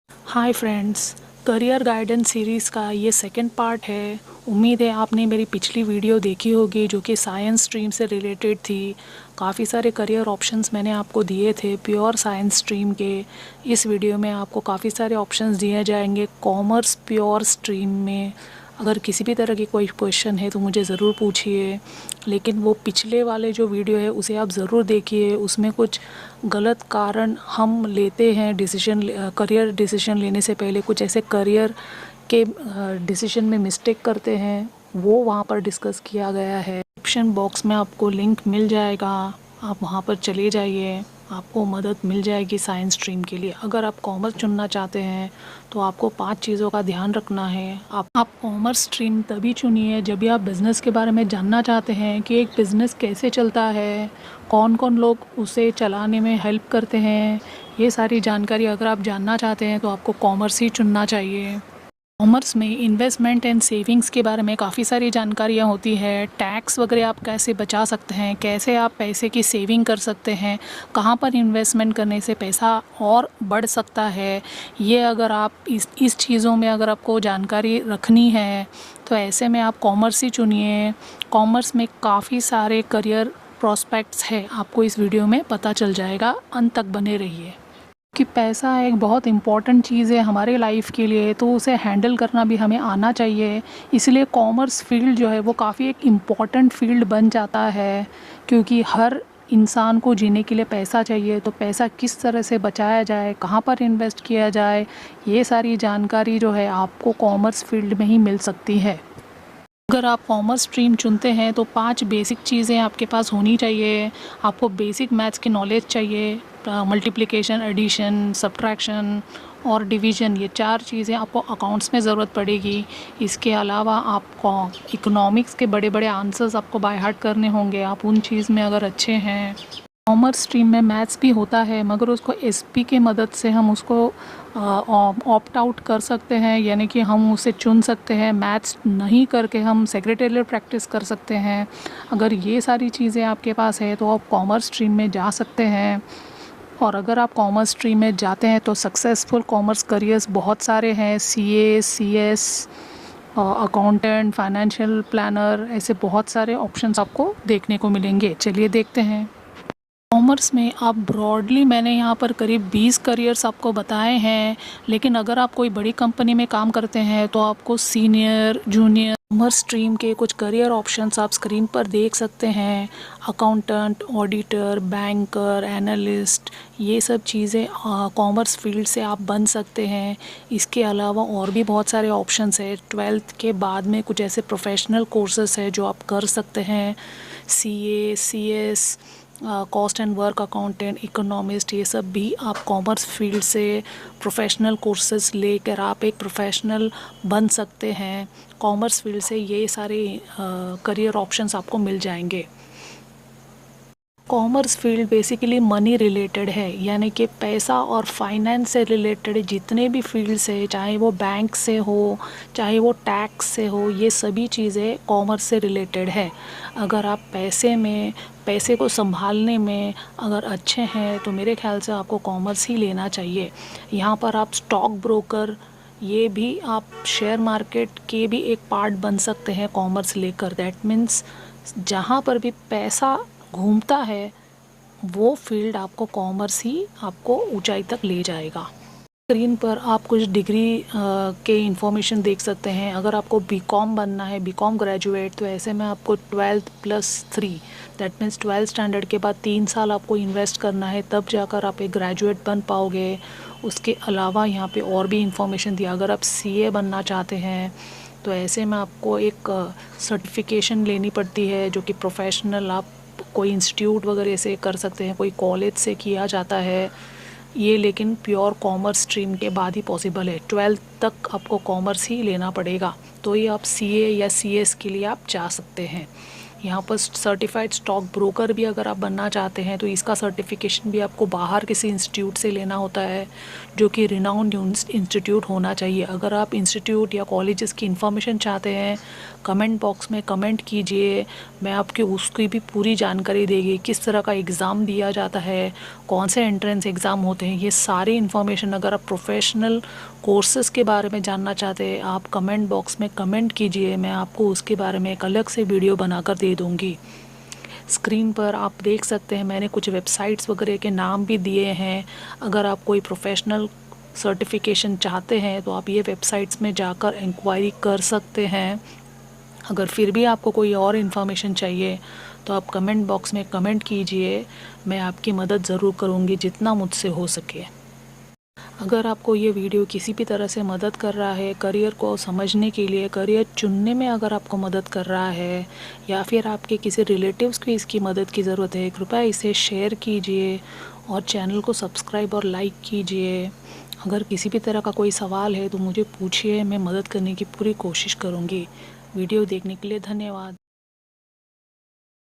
Hi friends, career guidance series का ये second part है। उम्मीद है आपने मेरी पिछली वीडियो देखी होगी जो कि साइंस स्ट्रीम से रिलेटेड थी। काफ़ी सारे करियर ऑप्शंस मैंने आपको दिए थे प्योर साइंस स्ट्रीम के। इस वीडियो में आपको काफ़ी सारे ऑप्शंस दिए जाएंगे कॉमर्स प्योर स्ट्रीम में। अगर किसी भी तरह की कोई क्वेश्चन है तो मुझे ज़रूर पूछिए, लेकिन वो पिछले वाले जो वीडियो है उसे आप ज़रूर देखिए। उसमें कुछ गलत कारण हम लेते हैं करियर डिसीजन लेने से पहले, कुछ ऐसे करियर के डिसीजन में मिस्टेक करते हैं, वो वहाँ पर डिस्कस किया गया है। डिस्क्रिप्शन बॉक्स में आपको लिंक मिल जाएगा, आप वहाँ पर चले जाइए, आपको मदद मिल जाएगी साइंस स्ट्रीम के लिए। अगर आप कॉमर्स चुनना चाहते हैं तो आपको 5 चीज़ों का ध्यान रखना है। आप कॉमर्स स्ट्रीम तभी चुनिए जब भी आप बिज़नेस के बारे में जानना चाहते हैं कि एक बिज़नेस कैसे चलता है, कौन कौन लोग उसे चलाने में हेल्प करते हैं। ये सारी जानकारी अगर आप जानना चाहते हैं तो आपको कॉमर्स ही चुनना चाहिए। कॉमर्स में इन्वेस्टमेंट एंड सेविंग्स के बारे में काफ़ी सारी जानकारियाँ होती है। टैक्स वगैरह आप कैसे बचा सकते हैं, कैसे आप पैसे की सेविंग कर सकते हैं, कहाँ पर इन्वेस्टमेंट करने से पैसा और बढ़ सकता है। ये अगर आप इस चीज़ों में अगर आपको जानकारी रखनी है तो ऐसे में आप कॉमर्स ही चुनिए। कॉमर्स में काफ़ी सारे करियर प्रॉस्पेक्ट्स है, आपको इस वीडियो में पता चल जाएगा। अंत तक बने रहिए कि पैसा एक बहुत इम्पॉर्टेंट चीज़ है हमारे लाइफ के लिए, तो उसे हैंडल करना भी हमें आना चाहिए। इसलिए कॉमर्स फील्ड जो है वो काफ़ी एक इम्पॉर्टेंट फील्ड बन जाता है, क्योंकि हर इंसान को जीने के लिए पैसा चाहिए। तो पैसा किस तरह से बचाया जाए, कहाँ पर इन्वेस्ट किया जाए, ये सारी जानकारी जो है आपको कॉमर्स फील्ड में ही मिल सकती है। अगर आप कॉमर्स स्ट्रीम चुनते हैं तो 5 बेसिक चीज़ें आपके पास होनी चाहिए। आपको बेसिक मैथ्स की नॉलेज चाहिए, मल्टीप्लिकेशन, एडिशन, सब्ट्रैक्शन और डिवीज़न, ये 4 चीज़ें आपको अकाउंट्स में ज़रूरत पड़ेगी। इसके अलावा आपको इकोनॉमिक्स के बड़े बड़े आंसर्स आपको बाय हार्ट करने होंगे, आप उन चीज़ में अगर अच्छे हैं। कॉमर्स स्ट्रीम में मैथ्स भी होता है, मगर उसको एसपी के मदद से हम उसको ऑप्ट आउट कर सकते हैं, यानी कि हम उसे चुन सकते हैं। मैथ्स नहीं करके हम सेक्रेटेरियल प्रैक्टिस कर सकते हैं। अगर ये सारी चीज़ें आपके पास है तो आप कॉमर्स स्ट्रीम में जा सकते हैं। और अगर आप कॉमर्स स्ट्रीम में जाते हैं तो सक्सेसफुल कॉमर्स करियर्स बहुत सारे हैं। CA, CS, accountant, financial planner, ऐसे बहुत सारे ऑप्शंस आपको देखने को मिलेंगे। चलिए देखते हैं। कॉमर्स में आप ब्रॉडली मैंने यहाँ पर करीब 20 करियर्स आपको बताए हैं, लेकिन अगर आप कोई बड़ी कंपनी में काम करते हैं तो आपको सीनियर, जूनियर, कॉमर्स स्ट्रीम के कुछ करियर ऑप्शंस आप स्क्रीन पर देख सकते हैं। अकाउंटेंट, ऑडिटर, बैंकर, एनालिस्ट, ये सब चीज़ें कॉमर्स फील्ड से आप बन सकते हैं। इसके अलावा और भी बहुत सारे ऑप्शंस है। 12th के बाद में कुछ ऐसे प्रोफेशनल कोर्सेस है जो आप कर सकते हैं। CA, CS, cost and work accountant, economist, ये सब भी आप कॉमर्स फील्ड से प्रोफेशनल कोर्सेज लेकर आप एक प्रोफेशनल बन सकते हैं। कॉमर्स फील्ड से ये सारे करियर ऑप्शंस आपको मिल जाएंगे। Commerce field basically money related है, यानी कि पैसा और फाइनेंस से रिलेटेड जितने भी फील्ड्स है, चाहे वो बैंक से हो, चाहे वो टैक्स से हो, ये सभी चीज़ें कॉमर्स से रिलेटेड है। अगर आप पैसे को संभालने में अगर अच्छे हैं तो मेरे ख्याल से आपको कॉमर्स ही लेना चाहिए। यहाँ पर आप स्टॉक ब्रोकर, ये भी आप शेयर मार्केट के भी एक पार्ट बन सकते हैं कॉमर्स लेकर। दैट मीन्स जहाँ पर भी पैसा घूमता है वो फील्ड आपको कॉमर्स ही आपको ऊंचाई तक ले जाएगा। स्क्रीन पर आप कुछ डिग्री के इंफॉर्मेशन देख सकते हैं। अगर आपको बीकॉम बनना है, बीकॉम ग्रेजुएट, तो ऐसे में आपको 12th + 3, that means 12th standard के बाद 3 साल आपको इन्वेस्ट करना है, तब जाकर आप एक ग्रेजुएट बन पाओगे। उसके अलावा यहाँ पे और भी इंफॉर्मेशन दिया। अगर आप सीए बनना चाहते हैं तो ऐसे में आपको एक सर्टिफिकेशन लेनी पड़ती है जो कि प्रोफेशनल आप कोई इंस्टीट्यूट वगैरह से कर सकते हैं, कोई कॉलेज से किया जाता है ये, लेकिन प्योर कॉमर्स स्ट्रीम के बाद ही पॉसिबल है। 12th तक आपको कॉमर्स ही लेना पड़ेगा, तो ये आप सीए या सीएस के लिए आप जा सकते हैं। यहाँ पर सर्टिफाइड स्टॉक ब्रोकर भी अगर आप बनना चाहते हैं तो इसका सर्टिफिकेशन भी आपको बाहर किसी इंस्टीट्यूट से लेना होता है, जो कि रिनाउंड इंस्टीट्यूट होना चाहिए। अगर आप इंस्टीट्यूट या कॉलेजेस की इन्फॉर्मेशन चाहते हैं, कमेंट बॉक्स में कमेंट कीजिए, मैं आपकी उसकी भी पूरी जानकारी देगी, किस तरह का एग्ज़ाम दिया जाता है, कौन से एंट्रेंस एग्ज़ाम होते हैं, ये सारी इन्फॉर्मेशन। अगर आप प्रोफेशनल कोर्सेज़ के बारे में जानना चाहते हैं, आप कमेंट बॉक्स में कमेंट कीजिए, मैं आपको उसके बारे में एक अलग से वीडियो बनाकर दे दूँगी। स्क्रीन पर आप देख सकते हैं मैंने कुछ वेबसाइट्स वगैरह के नाम भी दिए हैं। अगर आप कोई प्रोफेशनल सर्टिफिकेशन चाहते हैं तो आप ये वेबसाइट्स में जाकर इंक्वायरी कर सकते हैं। अगर फिर भी आपको कोई और इन्फॉर्मेशन चाहिए तो आप कमेंट बॉक्स में कमेंट कीजिए, मैं आपकी मदद ज़रूर करूँगी जितना मुझसे हो सके। अगर आपको ये वीडियो किसी भी तरह से मदद कर रहा है, करियर को समझने के लिए, करियर चुनने में अगर आपको मदद कर रहा है, या फिर आपके किसी रिलेटिव्स को इसकी मदद की ज़रूरत है, कृपया इसे शेयर कीजिए और चैनल को सब्सक्राइब और लाइक कीजिए। अगर किसी भी तरह का कोई सवाल है तो मुझे पूछिए, मैं मदद करने की पूरी कोशिश करूँगी। वीडियो देखने के लिए धन्यवाद।